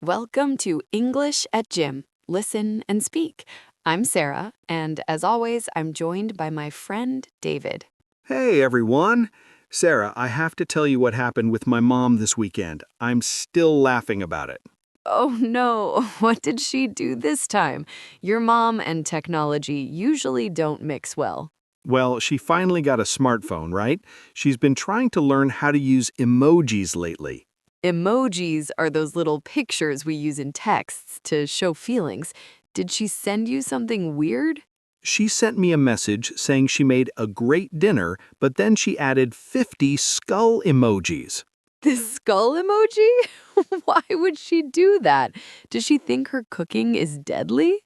Welcome to English at Gym. Listen and speak. I'm Sarah, and as always, I'm joined by my friend David. Hey everyone! Sarah, I have to tell you what happened with my mom this weekend. I'm still laughing about it. Oh no, what did she do this time? Your mom and technology usually don't mix well. Well, she finally got a smartphone, right? She's been trying to learn how to use emojis lately. Emojis are those little pictures we use in texts to show feelings. Did she send you something weird? She sent me a message saying she made a great dinner, but then she added 50 skull emojis. The skull emoji? Why would she do that? Does she think her cooking is deadly?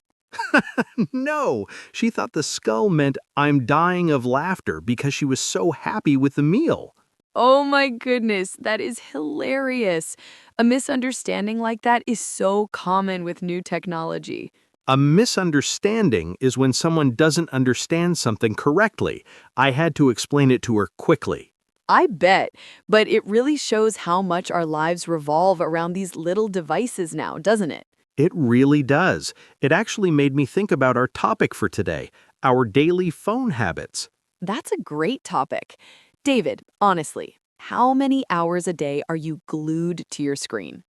No, she thought the skull meant I'm dying of laughter because she was so happy with the meal. Oh my goodness, that is hilarious. A misunderstanding like that is so common with new technology. A misunderstanding is when someone doesn't understand something correctly. I had to explain it to her quickly. I bet, but it really shows how much our lives revolve around these little devices now, doesn't it? It really does. It actually made me think about our topic for today, our daily phone habits. That's a great topic. David, honestly, how many hours a day are you glued to your screen?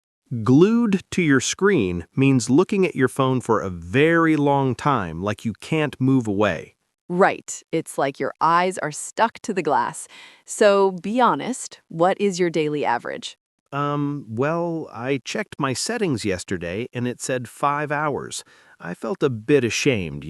Glued to your screen means looking at your phone for a very long time, like you can't move away. Right, it's like your eyes are stuck to the glass. So be honest, what is your daily average? Well, I checked my settings yesterday and it said 5 hours. I felt a bit ashamed.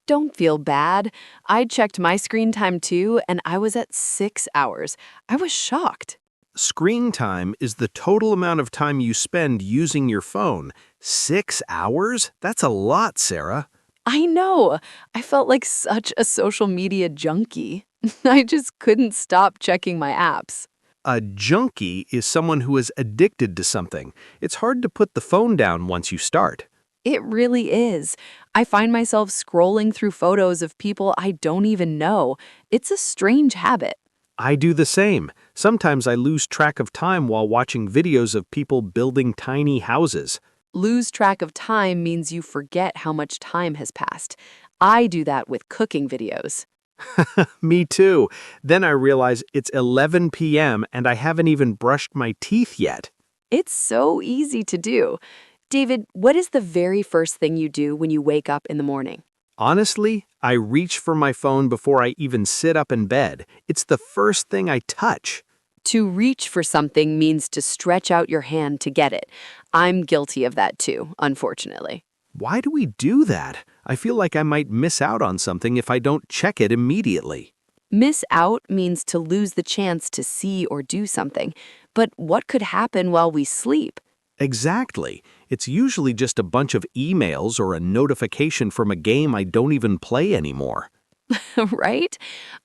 Don't feel bad. I checked my screen time too, and I was at 6 hours. I was shocked. Screen time is the total amount of time you spend using your phone. 6 hours? That's a lot, Sarah. I know. I felt like such a social media junkie. I just couldn't stop checking my apps. A junkie is someone who is addicted to something. It's hard to put the phone down once you start. It really is. I find myself scrolling through photos of people I don't even know. It's a strange habit. I do the same. Sometimes I lose track of time while watching videos of people building tiny houses. Lose track of time means you forget how much time has passed. I do that with cooking videos. Me too. Then I realize it's 11 p.m. and I haven't even brushed my teeth yet. It's so easy to do. David, what is the very first thing you do when you wake up in the morning? Honestly, I reach for my phone before I even sit up in bed. It's the first thing I touch. To reach for something means to stretch out your hand to get it. I'm guilty of that too, unfortunately. Why do we do that? I feel like I might miss out on something if I don't check it immediately. Miss out means to lose the chance to see or do something. But what could happen while we sleep? Exactly. It's usually just a bunch of emails or a notification from a game I don't even play anymore. Right?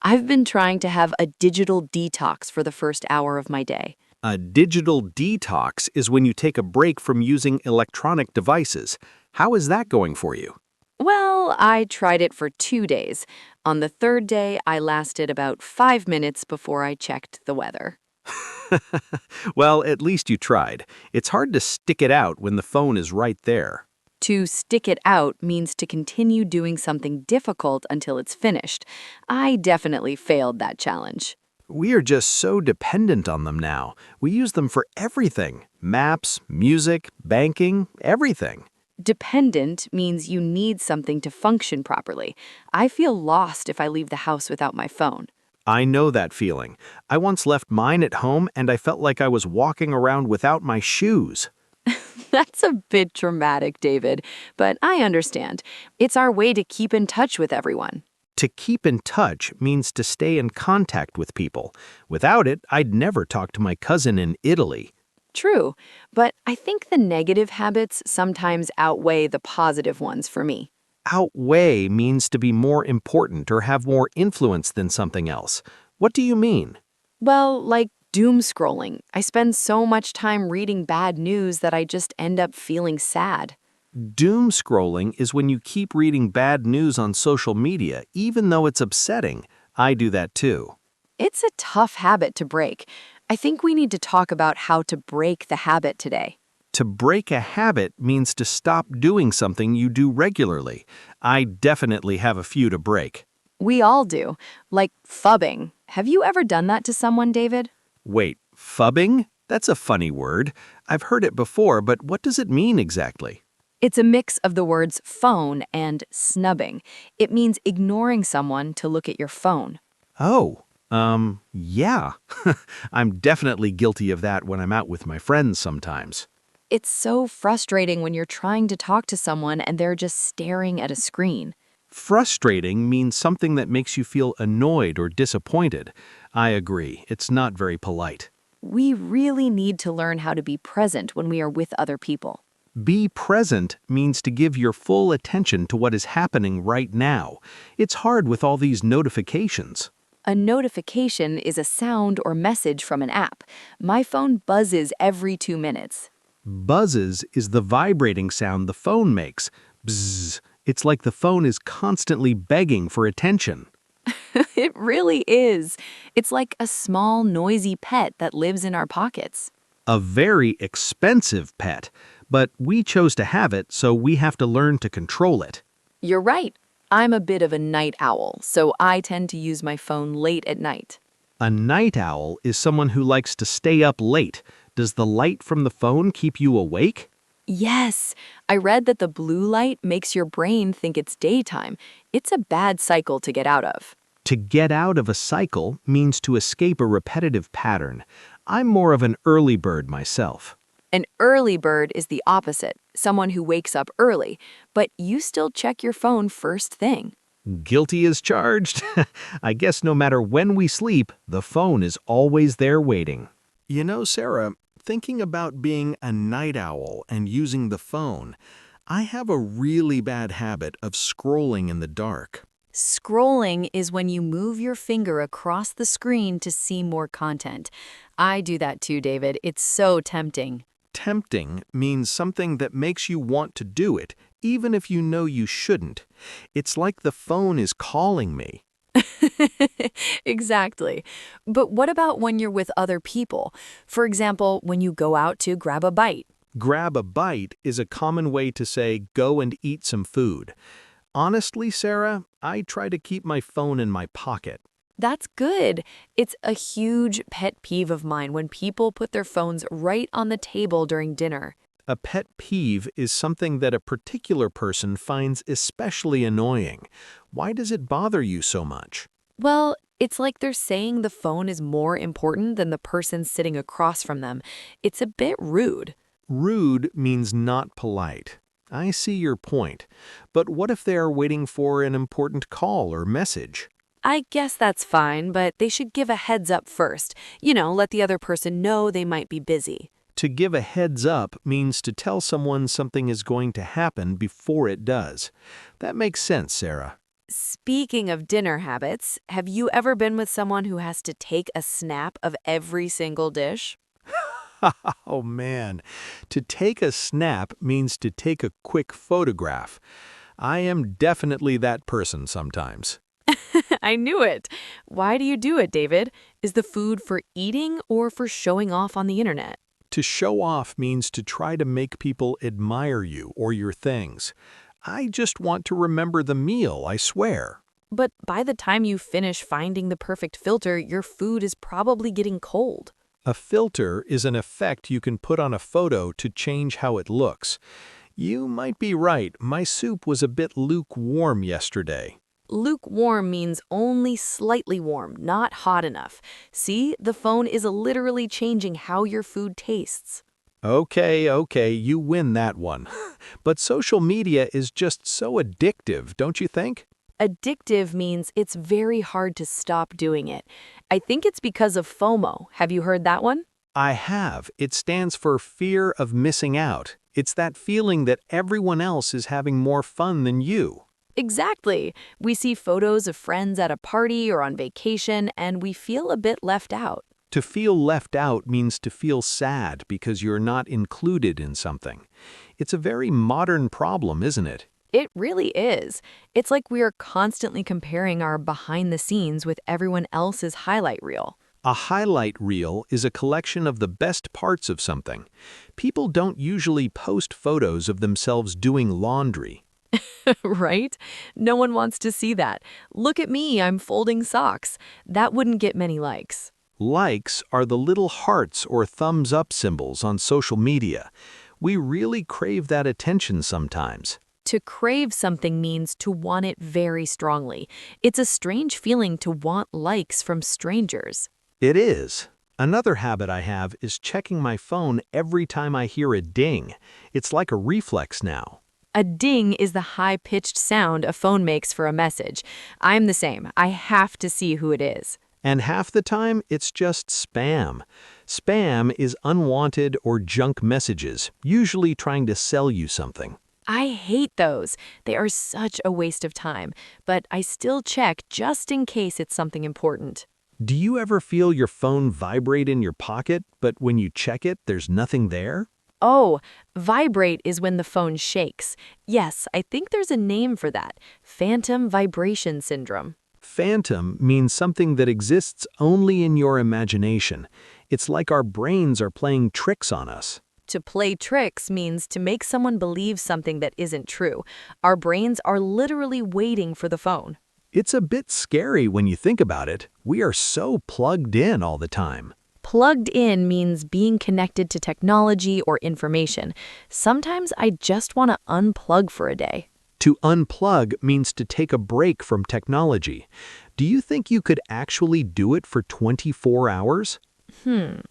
I've been trying to have a digital detox for the first hour of my day. A digital detox is when you take a break from using electronic devices. How is that going for you? Well, I tried it for 2 days. On the third day, I lasted about 5 minutes before I checked the weather. Well, at least you tried. It's hard to stick it out when the phone is right there. To stick it out means to continue doing something difficult until it's finished. I definitely failed that challenge. We are just so dependent on them now. We use them for everything. Maps, music, banking, everything. Dependent means you need something to function properly. I feel lost if I leave the house without my phone. I know that feeling. I once left mine at home and I felt like I was walking around without my shoes. That's a bit dramatic, David, but I understand. It's our way to keep in touch with everyone. To keep in touch means to stay in contact with people. Without it, I'd never talk to my cousin in Italy. True, but I think the negative habits sometimes outweigh the positive ones for me. Outweigh means to be more important or have more influence than something else. What do you mean? Well, like doom scrolling. I spend so much time reading bad news that I just end up feeling sad. Doom scrolling is when you keep reading bad news on social media, even though it's upsetting. I do that too. It's a tough habit to break. I think we need to talk about how to break the habit today. To break a habit means to stop doing something you do regularly. I definitely have a few to break. We all do. Like phubbing. Have you ever done that to someone, David? Wait, phubbing? That's a funny word. I've heard it before, but what does it mean exactly? It's a mix of the words phone and snubbing. It means ignoring someone to look at your phone. Oh, yeah. I'm definitely guilty of that when I'm out with my friends sometimes. It's so frustrating when you're trying to talk to someone and they're just staring at a screen. Frustrating means something that makes you feel annoyed or disappointed. I agree, it's not very polite. We really need to learn how to be present when we are with other people. Be present means to give your full attention to what is happening right now. It's hard with all these notifications. A notification is a sound or message from an app. My phone buzzes every 2 minutes. Buzzes is the vibrating sound the phone makes. Bzzz. It's like the phone is constantly begging for attention. It really is. It's like a small, noisy pet that lives in our pockets. A very expensive pet, but we chose to have it, so we have to learn to control it. You're right. I'm a bit of a night owl, so I tend to use my phone late at night. A night owl is someone who likes to stay up late. Does the light from the phone keep you awake? Yes, I read that the blue light makes your brain think it's daytime. It's a bad cycle to get out of. To get out of a cycle means to escape a repetitive pattern. I'm more of an early bird myself. An early bird is the opposite, someone who wakes up early, but you still check your phone first thing. Guilty as charged? I guess no matter when we sleep, the phone is always there waiting. You know, Sarah, thinking about being a night owl and using the phone, I have a really bad habit of scrolling in the dark. Scrolling is when you move your finger across the screen to see more content. I do that too, David. It's so tempting. Tempting means something that makes you want to do it, even if you know you shouldn't. It's like the phone is calling me. Exactly. But what about when you're with other people? For example, when you go out to grab a bite. Grab a bite is a common way to say go and eat some food. Honestly, Sarah, I try to keep my phone in my pocket. That's good. It's a huge pet peeve of mine when people put their phones right on the table during dinner. A pet peeve is something that a particular person finds especially annoying. Why does it bother you so much? Well, it's like they're saying the phone is more important than the person sitting across from them. It's a bit rude. Rude means not polite. I see your point. But what if they are waiting for an important call or message? I guess that's fine, but they should give a heads up first. Let the other person know they might be busy. To give a heads up means to tell someone something is going to happen before it does. That makes sense, Sarah. Speaking of dinner habits, have you ever been with someone who has to take a snap of every single dish? Oh man, to take a snap means to take a quick photograph. I am definitely that person sometimes. I knew it. Why do you do it, David? Is the food for eating or for showing off on the internet? To show off means to try to make people admire you or your things. I just want to remember the meal, I swear. But by the time you finish finding the perfect filter, your food is probably getting cold. A filter is an effect you can put on a photo to change how it looks. You might be right, my soup was a bit lukewarm yesterday. Lukewarm means only slightly warm, not hot enough. See, the phone is literally changing how your food tastes. Okay, you win that one. But social media is just so addictive, don't you think? Addictive means it's very hard to stop doing it. I think it's because of FOMO. Have you heard that one? I have. It stands for fear of missing out. It's that feeling that everyone else is having more fun than you. Exactly. We see photos of friends at a party or on vacation, and we feel a bit left out. To feel left out means to feel sad because you're not included in something. It's a very modern problem, isn't it? It really is. It's like we are constantly comparing our behind the scenes with everyone else's highlight reel. A highlight reel is a collection of the best parts of something. People don't usually post photos of themselves doing laundry. Right? No one wants to see that. Look at me, I'm folding socks. That wouldn't get many likes. Likes are the little hearts or thumbs up symbols on social media. We really crave that attention sometimes. To crave something means to want it very strongly. It's a strange feeling to want likes from strangers. It is. Another habit I have is checking my phone every time I hear a ding. It's like a reflex now. A ding is the high-pitched sound a phone makes for a message. I'm the same. I have to see who it is. And half the time, it's just spam. Spam is unwanted or junk messages, usually trying to sell you something. I hate those. They are such a waste of time, but I still check just in case it's something important. Do you ever feel your phone vibrate in your pocket, but when you check it, there's nothing there? Oh, vibrate is when the phone shakes. Yes, I think there's a name for that. Phantom vibration syndrome. Phantom means something that exists only in your imagination. It's like our brains are playing tricks on us. To play tricks means to make someone believe something that isn't true. Our brains are literally waiting for the phone. It's a bit scary when you think about it. We are so plugged in all the time. Plugged in means being connected to technology or information. Sometimes I just want to unplug for a day. To unplug means to take a break from technology. Do you think you could actually do it for 24 hours?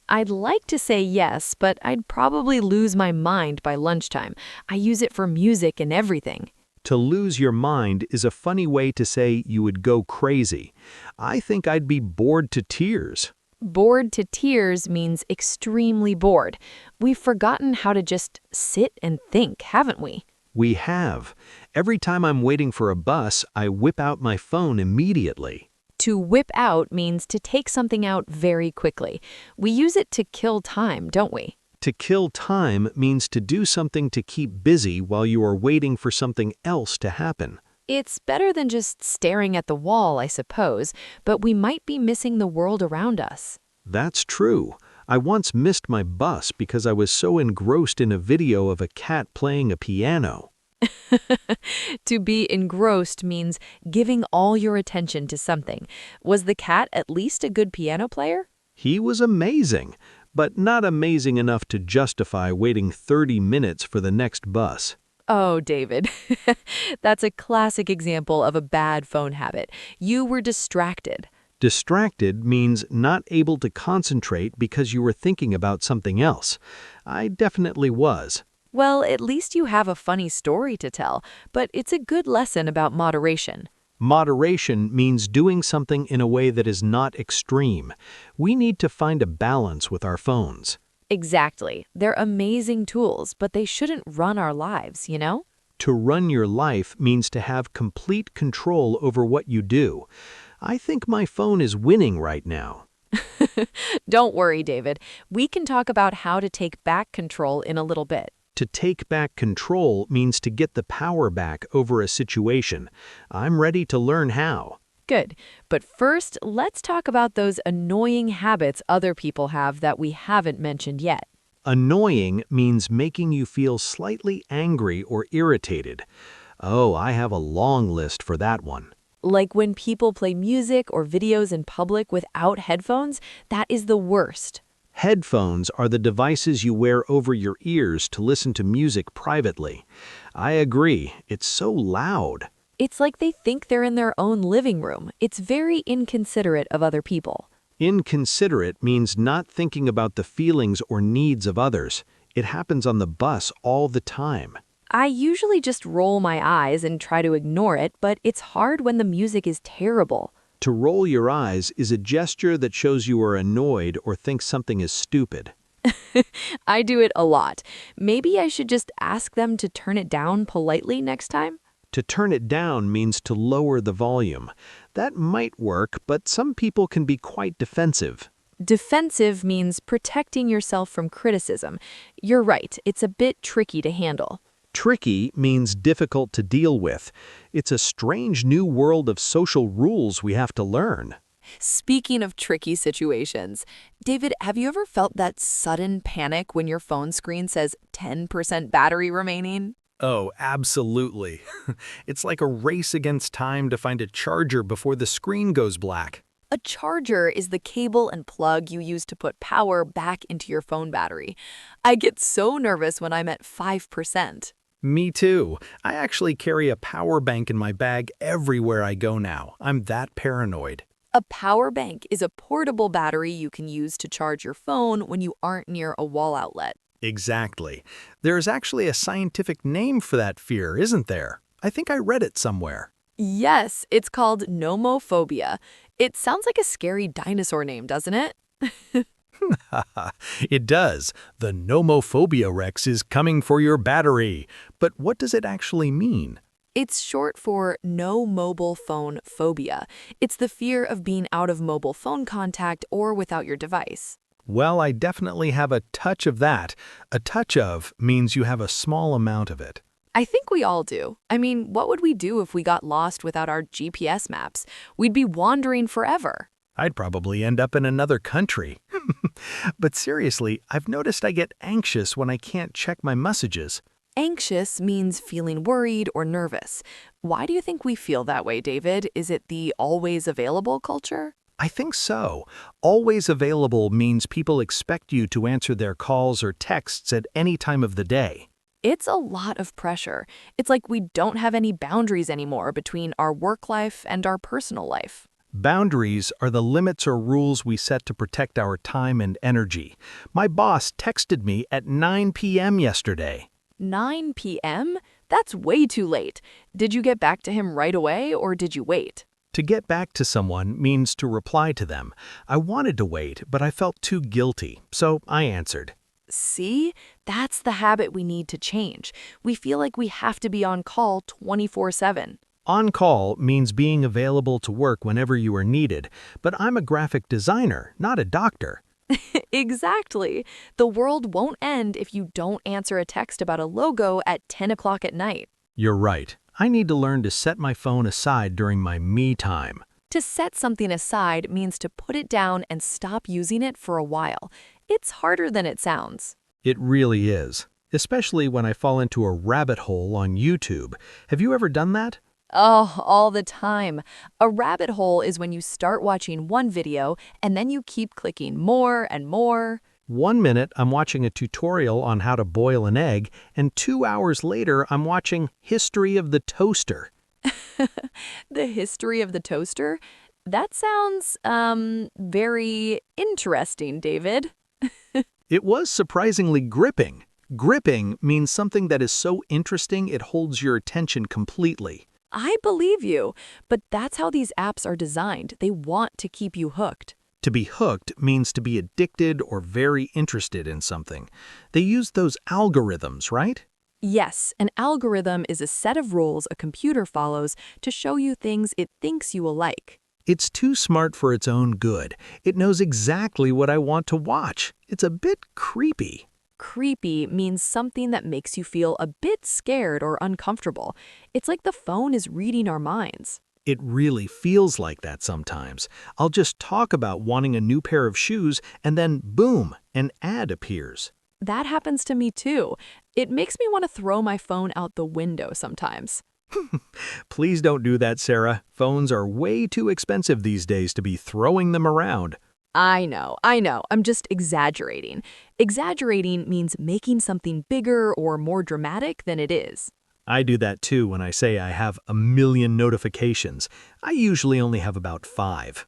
I'd like to say yes, but I'd probably lose my mind by lunchtime. I use it for music and everything. To lose your mind is a funny way to say you would go crazy. I think I'd be bored to tears. Bored to tears means extremely bored. We've forgotten how to just sit and think, haven't we? We have. Every time I'm waiting for a bus, I whip out my phone immediately. To whip out means to take something out very quickly. We use it to kill time, don't we? To kill time means to do something to keep busy while you are waiting for something else to happen. It's better than just staring at the wall, I suppose, but we might be missing the world around us. That's true. I once missed my bus because I was so engrossed in a video of a cat playing a piano. To be engrossed means giving all your attention to something. Was the cat at least a good piano player? He was amazing, but not amazing enough to justify waiting 30 minutes for the next bus. Oh, David. That's a classic example of a bad phone habit. You were distracted. Distracted means not able to concentrate because you were thinking about something else. I definitely was. Well, at least you have a funny story to tell, but it's a good lesson about moderation. Moderation means doing something in a way that is not extreme. We need to find a balance with our phones. Exactly. They're amazing tools, but they shouldn't run our lives, you know? To run your life means to have complete control over what you do. I think my phone is winning right now. Don't worry, David. We can talk about how to take back control in a little bit. To take back control means to get the power back over a situation. I'm ready to learn how. Good. But first, let's talk about those annoying habits other people have that we haven't mentioned yet. Annoying means making you feel slightly angry or irritated. Oh, I have a long list for that one. Like when people play music or videos in public without headphones, that is the worst. Headphones are the devices you wear over your ears to listen to music privately. I agree, it's so loud. It's like they think they're in their own living room. It's very inconsiderate of other people. Inconsiderate means not thinking about the feelings or needs of others. It happens on the bus all the time. I usually just roll my eyes and try to ignore it, but it's hard when the music is terrible. To roll your eyes is a gesture that shows you are annoyed or think something is stupid. I do it a lot. Maybe I should just ask them to turn it down politely next time? To turn it down means to lower the volume. That might work, but some people can be quite defensive. Defensive means protecting yourself from criticism. You're right, it's a bit tricky to handle. Tricky means difficult to deal with. It's a strange new world of social rules we have to learn. Speaking of tricky situations, David, have you ever felt that sudden panic when your phone screen says 10% battery remaining? Oh, absolutely. It's like a race against time to find a charger before the screen goes black. A charger is the cable and plug you use to put power back into your phone battery. I get so nervous when I'm at 5%. Me too. I actually carry a power bank in my bag everywhere I go now. I'm that paranoid. A power bank is a portable battery you can use to charge your phone when you aren't near a wall outlet. Exactly. There's actually a scientific name for that fear, isn't there? I think I read it somewhere. Yes, it's called Nomophobia. It sounds like a scary dinosaur name, doesn't it? It does. The Nomophobia Rex is coming for your battery. But what does it actually mean? It's short for no mobile phone phobia. It's the fear of being out of mobile phone contact or without your device. Well, I definitely have a touch of that. A touch of means you have a small amount of it. I think we all do. I mean, what would we do if we got lost without our GPS maps? We'd be wandering forever. I'd probably end up in another country. But seriously, I've noticed I get anxious when I can't check my messages. Anxious means feeling worried or nervous. Why do you think we feel that way, David? Is it the always available culture? I think so. Always available means people expect you to answer their calls or texts at any time of the day. It's a lot of pressure. It's like we don't have any boundaries anymore between our work life and our personal life. Boundaries are the limits or rules we set to protect our time and energy. My boss texted me at 9 p.m. yesterday. 9 p.m.? That's way too late. Did you get back to him right away or did you wait? To get back to someone means to reply to them. I wanted to wait, but I felt too guilty, so I answered. See? That's the habit we need to change. We feel like we have to be on call 24/7. On call means being available to work whenever you are needed, but I'm a graphic designer, not a doctor. Exactly. The world won't end if you don't answer a text about a logo at 10 o'clock at night. You're right. I need to learn to set my phone aside during my me time. To set something aside means to put it down and stop using it for a while. It's harder than it sounds. It really is, especially when I fall into a rabbit hole on YouTube. Have you ever done that? Oh, all the time. A rabbit hole is when you start watching one video and then you keep clicking more and more. 1 minute, I'm watching a tutorial on how to boil an egg, and 2 hours later, I'm watching History of the Toaster. The history of the toaster? That sounds, very interesting, David. It was surprisingly gripping. Gripping means something that is so interesting it holds your attention completely. I believe you, but that's how these apps are designed. They want to keep you hooked. To be hooked means to be addicted or very interested in something. They use those algorithms, right? Yes, an algorithm is a set of rules a computer follows to show you things it thinks you will like. It's too smart for its own good. It knows exactly what I want to watch. It's a bit creepy. Creepy means something that makes you feel a bit scared or uncomfortable. It's like the phone is reading our minds. It really feels like that sometimes. I'll just talk about wanting a new pair of shoes and then boom, an ad appears. That happens to me too. It makes me want to throw my phone out the window sometimes. Please don't do that, Sarah. Phones are way too expensive these days to be throwing them around. I know. I'm just exaggerating. Exaggerating means making something bigger or more dramatic than it is. I do that too when I say I have a million notifications. I usually only have about 5.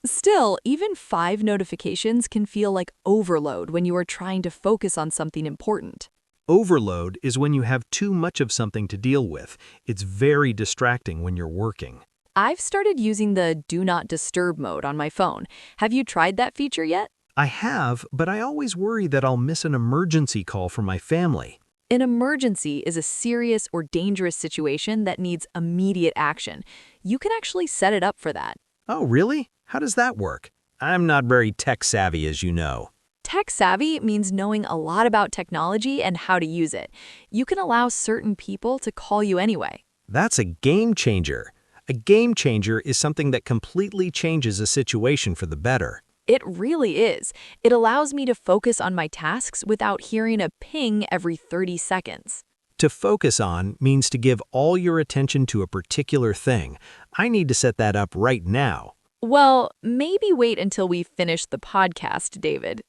Still, even 5 notifications can feel like overload when you are trying to focus on something important. Overload is when you have too much of something to deal with. It's very distracting when you're working. I've started using the Do Not Disturb mode on my phone. Have you tried that feature yet? I have, but I always worry that I'll miss an emergency call from my family. An emergency is a serious or dangerous situation that needs immediate action. You can actually set it up for that. Oh, really? How does that work? I'm not very tech savvy, as you know. Tech savvy means knowing a lot about technology and how to use it. You can allow certain people to call you anyway. That's a game changer. A game changer is something that completely changes a situation for the better. It really is. It allows me to focus on my tasks without hearing a ping every 30 seconds. To focus on means to give all your attention to a particular thing. I need to set that up right now. Well, maybe wait until we finish the podcast, David.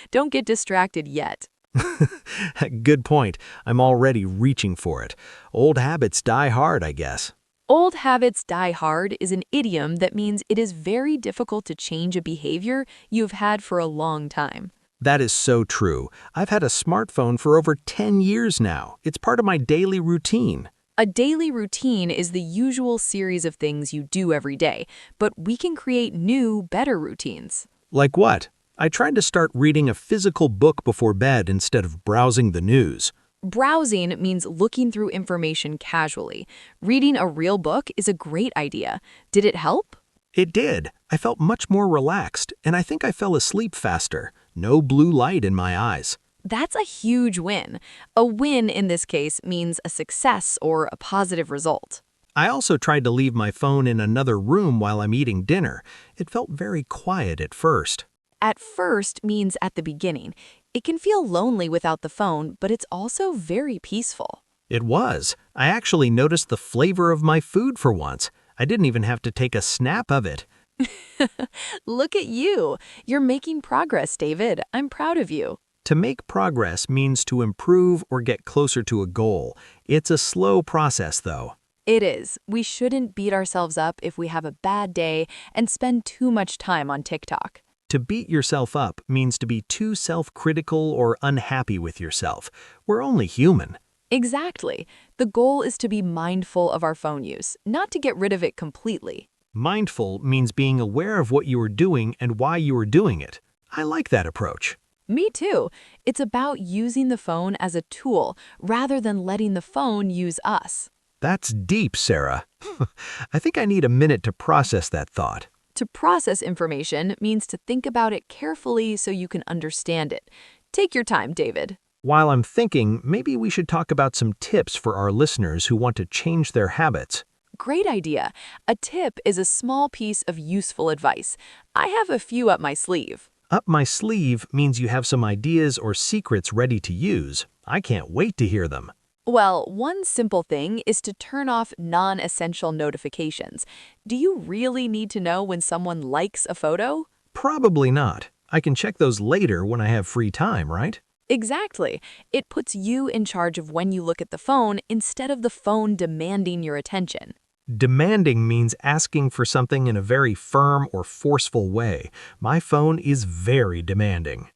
Don't get distracted yet. Good point. I'm already reaching for it. Old habits die hard, I guess. Old habits die hard is an idiom that means it is very difficult to change a behavior you've had for a long time. That is so true. I've had a smartphone for over 10 years now. It's part of my daily routine. A daily routine is the usual series of things you do every day, but we can create new, better routines. Like what? I tried to start reading a physical book before bed instead of browsing the news. Browsing means looking through information casually. Reading a real book is a great idea. Did it help? It did. I felt much more relaxed, and I think I fell asleep faster. No blue light in my eyes. That's a huge win. A win in this case means a success or a positive result. I also tried to leave my phone in another room while I'm eating dinner. It felt very quiet at first. At first means at the beginning. It can feel lonely without the phone, but it's also very peaceful. It was. I actually noticed the flavor of my food for once. I didn't even have to take a snap of it. Look at you. You're making progress, David. I'm proud of you. To make progress means to improve or get closer to a goal. It's a slow process, though. It is. We shouldn't beat ourselves up if we have a bad day and spend too much time on TikTok. To beat yourself up means to be too self-critical or unhappy with yourself. We're only human. Exactly. The goal is to be mindful of our phone use, not to get rid of it completely. Mindful means being aware of what you are doing and why you are doing it. I like that approach. Me too. It's about using the phone as a tool rather than letting the phone use us. That's deep, Sarah. I think I need a minute to process that thought. To process information means to think about it carefully so you can understand it. Take your time, David. While I'm thinking, maybe we should talk about some tips for our listeners who want to change their habits. Great idea. A tip is a small piece of useful advice. I have a few up my sleeve. Up my sleeve means you have some ideas or secrets ready to use. I can't wait to hear them. Well, one simple thing is to turn off non-essential notifications. Do you really need to know when someone likes a photo? Probably not. I can check those later when I have free time, right? Exactly. It puts you in charge of when you look at the phone instead of the phone demanding your attention. Demanding means asking for something in a very firm or forceful way. My phone is very demanding.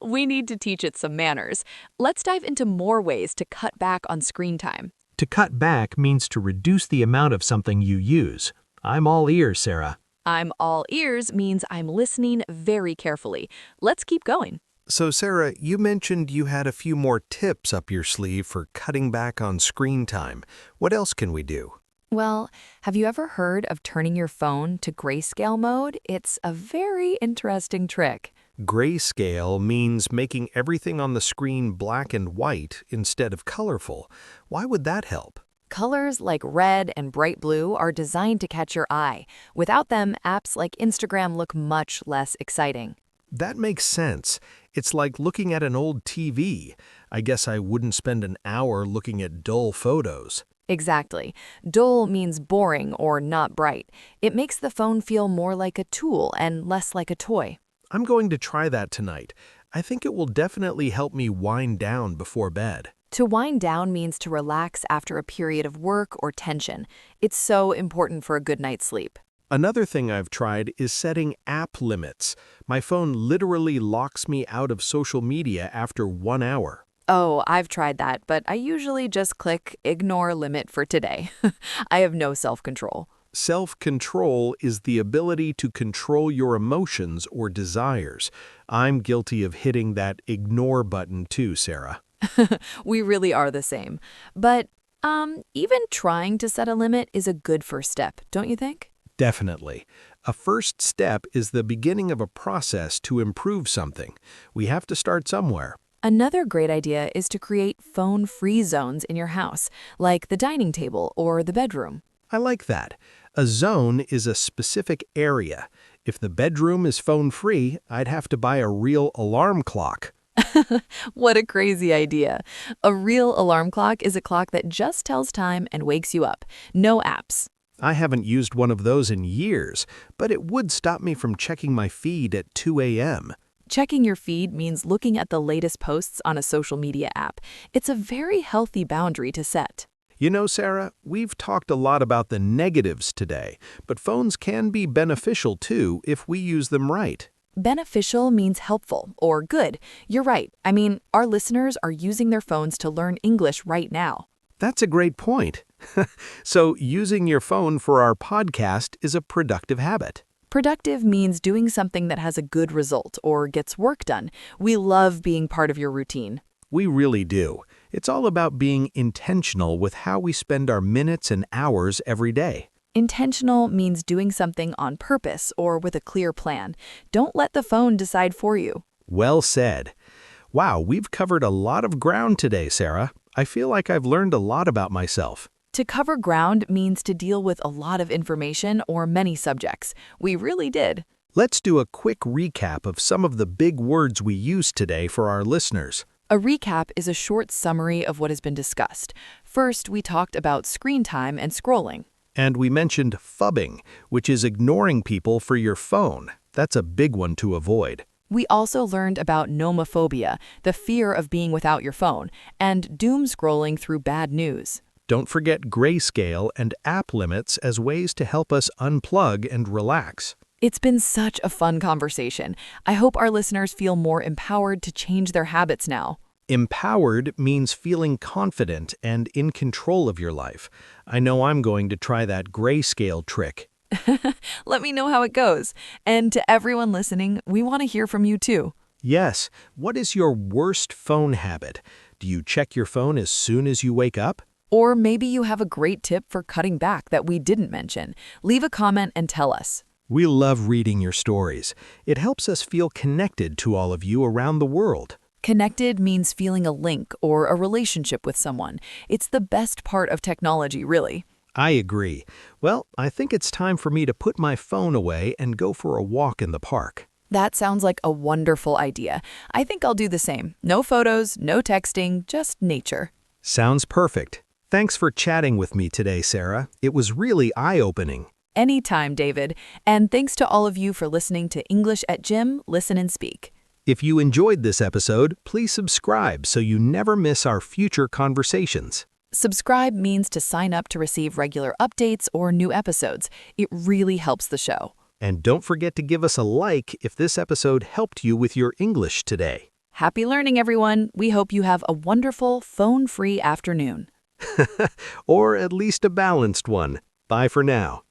We need to teach it some manners. Let's dive into more ways to cut back on screen time. To cut back means to reduce the amount of something you use. I'm all ears, Sarah. I'm all ears means I'm listening very carefully. Let's keep going. So, Sarah, you mentioned you had a few more tips up your sleeve for cutting back on screen time. What else can we do? Well, have you ever heard of turning your phone to grayscale mode? It's a very interesting trick. Grayscale means making everything on the screen black and white instead of colorful. Why would that help? Colors like red and bright blue are designed to catch your eye. Without them, apps like Instagram look much less exciting. That makes sense. It's like looking at an old TV. I guess I wouldn't spend an hour looking at dull photos. Exactly. Dull means boring or not bright. It makes the phone feel more like a tool and less like a toy. I'm going to try that tonight. I think it will definitely help me wind down before bed. To wind down means to relax after a period of work or tension. It's so important for a good night's sleep. Another thing I've tried is setting app limits. My phone literally locks me out of social media after 1 hour. Oh, I've tried that, but I usually just click ignore limit for today. I have no self-control. Self-control is the ability to control your emotions or desires. I'm guilty of hitting that ignore button too, Sarah. We really are the same. But even trying to set a limit is a good first step, don't you think? Definitely. A first step is the beginning of a process to improve something. We have to start somewhere. Another great idea is to create phone-free zones in your house, like the dining table or the bedroom. I like that. A zone is a specific area. If the bedroom is phone-free, I'd have to buy a real alarm clock. What a crazy idea. A real alarm clock is a clock that just tells time and wakes you up. No apps. I haven't used one of those in years, but it would stop me from checking my feed at 2 a.m. Checking your feed means looking at the latest posts on a social media app. It's a very healthy boundary to set. You know, Sarah, we've talked a lot about the negatives today, but phones can be beneficial too if we use them right. Beneficial means helpful or good. You're right. I mean, our listeners are using their phones to learn English right now. That's a great point. So, using your phone for our podcast is a productive habit. Productive means doing something that has a good result or gets work done. We love being part of your routine. We really do. It's all about being intentional with how we spend our minutes and hours every day. Intentional means doing something on purpose or with a clear plan. Don't let the phone decide for you. Well said. Wow, we've covered a lot of ground today, Sarah. I feel like I've learned a lot about myself. To cover ground means to deal with a lot of information or many subjects. We really did. Let's do a quick recap of some of the big words we used today for our listeners. A recap is a short summary of what has been discussed. First, we talked about screen time and scrolling. And we mentioned phubbing, which is ignoring people for your phone. That's a big one to avoid. We also learned about nomophobia, the fear of being without your phone, and doomscrolling through bad news. Don't forget grayscale and app limits as ways to help us unplug and relax. It's been such a fun conversation. I hope our listeners feel more empowered to change their habits now. Empowered means feeling confident and in control of your life. I know I'm going to try that grayscale trick. Let me know how it goes. And to everyone listening, we want to hear from you too. Yes, what is your worst phone habit? Do you check your phone as soon as you wake up? Or maybe you have a great tip for cutting back that we didn't mention. Leave a comment and tell us. We love reading your stories. It helps us feel connected to all of you around the world. Connected means feeling a link or a relationship with someone. It's the best part of technology, really. I agree. Well, I think it's time for me to put my phone away and go for a walk in the park. That sounds like a wonderful idea. I think I'll do the same. No photos, no texting, just nature. Sounds perfect. Thanks for chatting with me today, Sarah. It was really eye-opening. Anytime, David. And thanks to all of you for listening to English at Gym, Listen and Speak. If you enjoyed this episode, please subscribe so you never miss our future conversations. Subscribe means to sign up to receive regular updates or new episodes. It really helps the show. And don't forget to give us a like if this episode helped you with your English today. Happy learning, everyone. We hope you have a wonderful, phone-free afternoon. Or at least a balanced one. Bye for now.